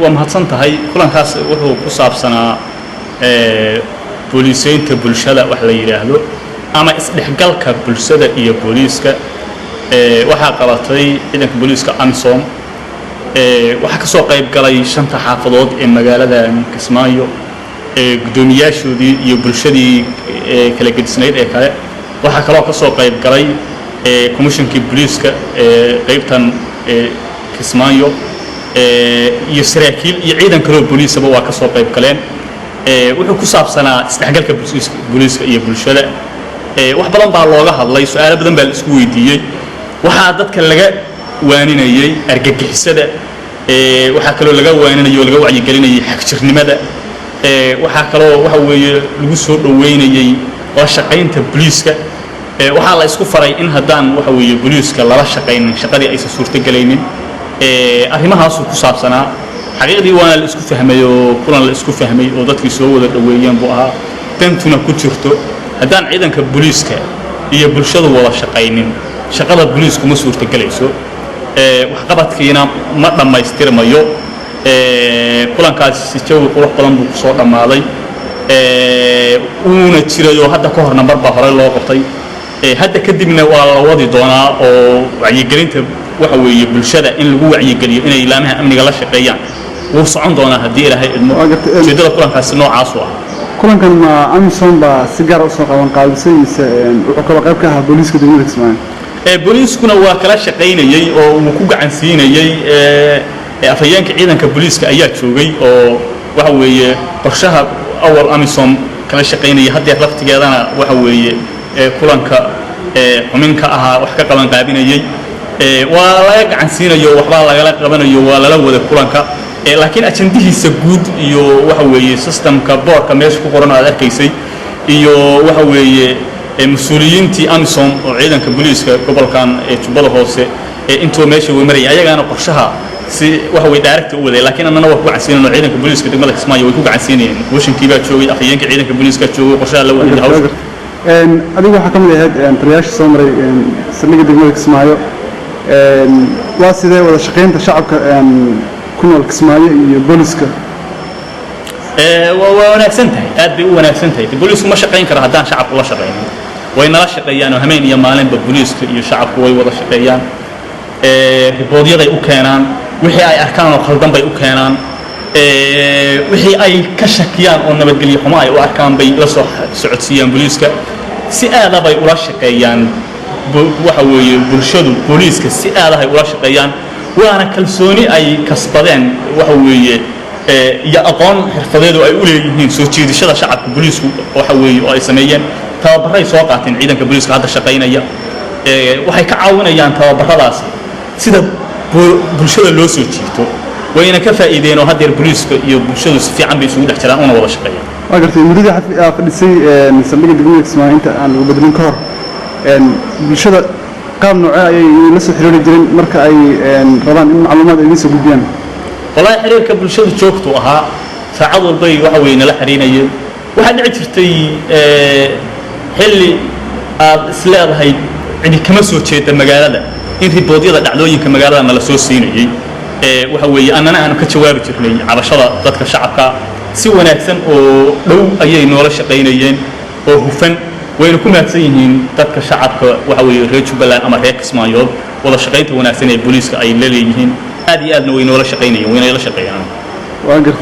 ومهتم تهاي كلن كاس وهو قصاب سنة بوليسين كبولشة وحلا يرهلو أما إسدحقالك بولشة إيه بوليسكا waxaa qabatay ciidanka booliska Amsom waxa ka soo qayb galay shanta xaafadood ee magaalada Kismaayo gudoomiyaashoodii iyo bulshadii kala gedisnayd ee kale waxa kale oo ka soo qayb galay komishinkii booliska qaybtan Kismaayo iyo saraakiil iyo ciidan kale oo boolisaba waa ka soo qayb galeen wuxuu ku saabsanaa isdhexgalka booliska iyo bulshada wax badan baa looga hadlay su'aalo badan baa la isku weydiiyay waxaa dadka laga waaninayay argagixisada waxaa kaloo laga waaninayay oo laga wacyi gelinayay xaqjirnimada waxaa kaloo waxa weeye lagu soo dhaweynayay oo shaqaynta booliska waxaa la isku faray in hadaan waxa weeye booliska lala shaqaynin shaqadii ay suurta galaynin arrimahaas ku saabsanaa xaqiiqdii waana la isku fahmay oo kulan la isku fahmay oo dadkii soo wada dhaweeyeen buu ahaa tantuna ku jirto hadaan ciidanka booliska iyo bulshadu wada shaqaynin shaqada booliisku ma suurta galayso wax qabadkiina ma dhamaystirmayo kulankaas si jawi qurux badan buu soo dhamaaday uuna jirayo hadda ka hor number ba hore loo qabtay hadda kadibna waa la wadi doonaa oo wacyi gelinta waxa weeye bulshada in lagu wacyi geliyo inay ilaamaha amniga la shaqeeyaan wuu socon doonaa haddii ilaahay idmo jeedada kulankaas noocaas ah kulankan ma Amsom ba si gaar ah soo qaban qaadisaysa wuxuu kala qayb ka ahaa booliska degmada Kismaayo booliskuna waa kala shaqeynayay oo uu ku gacan siinayay afayeenka ciidanka booliska ayaa joogay oo waxa weeye qorshaha awal Amsom kala shaqeynayay hadda laftigeedana waxa weeye kulanka xuminka ahaa wax ka qaban qaabinayay waa laga gacan siinayo waxba laga qabanayo waa la wada kulanka laakiin ajandihiisa guud iyo waxa weeye systemka boardka meesha ku qoran aad arkaysay iyo waxa weeye مسؤولينتي أمسهم وعيدا كبوليس كقبلكان تبادل هوسة أنتوا ماشي ومري أيها أنا قرشها سي وهو دايركت أولي لكن أنا نوقف عسين إنه عيدا كبوليس كدمر كسماي ويكون عسين وش كيبات شوي أخيين كعيدا كبوليس كتشوي قرشها لو أنت هاوس أدي واحد كم لهاد ترياش سمري سنيك دمر كسمايو واسدة ولا شقين تشعبك كنا الكسماي بوليسكا وأنا أكسنتهي أدي وأنا أكسنتهي البوليس ما شقين كره هدان شعب ولا شقين وين لا شقيان وهمين يمالين بالبوليس يشعب وي ولا شقيان البودية ذي أوكانان وحي أي أركان وخلدان بي أوكانان وحي أي كشكيان أو نبتقلي حماي وأركان بي لصح سعودسيان بوليسكا سئالة بي ولا شقيان وحوي برشدو بوليسكا سئالة هي ولا شقيان وأنا كلسوني أي كسبدين وحوي يا أقان حرفيدو أي أوليين سوتشيد شذا شعب بوليس وحوي وأي سميين تابري سواقعتين عيدا كبوليس هذا شقينا يا وحي كعاونا يان تابر راسي سيدا بولشة لو سوتشيتو وين كفى إيدين وهذا البوليس يبولشة في عم بيسود احترامنا ولا شقيا. أقدر مدير في السي نسميه دقيقة اسمها أنت عن بدرين كار بولشة قام نوعي نسوا حلول الدين مركا أي رضان إن معلومات اللي يسوا بديان. والله حرير كبولشة شوكتو أها ساعد الضي وحوينا لحرينا يد واحد عشرتي حلي سلاذ هاي عندي كمسو تشيت المجال إن في بودية دعلوين كمجال أنا لسوسيني وحوي أنا كتشواب ترني على شرط ضدك شعبك سوى ناكسن ولو أي نور شقينيين وهفن وينكم ناكسينين ضدك شعبك وحوي ريتشو بلا أمر هيك اسمايل ولا شقينت وناكسين البوليس أي لليين هذه أدنى وين ولا شقيني وين ولا شقيان. وأقدر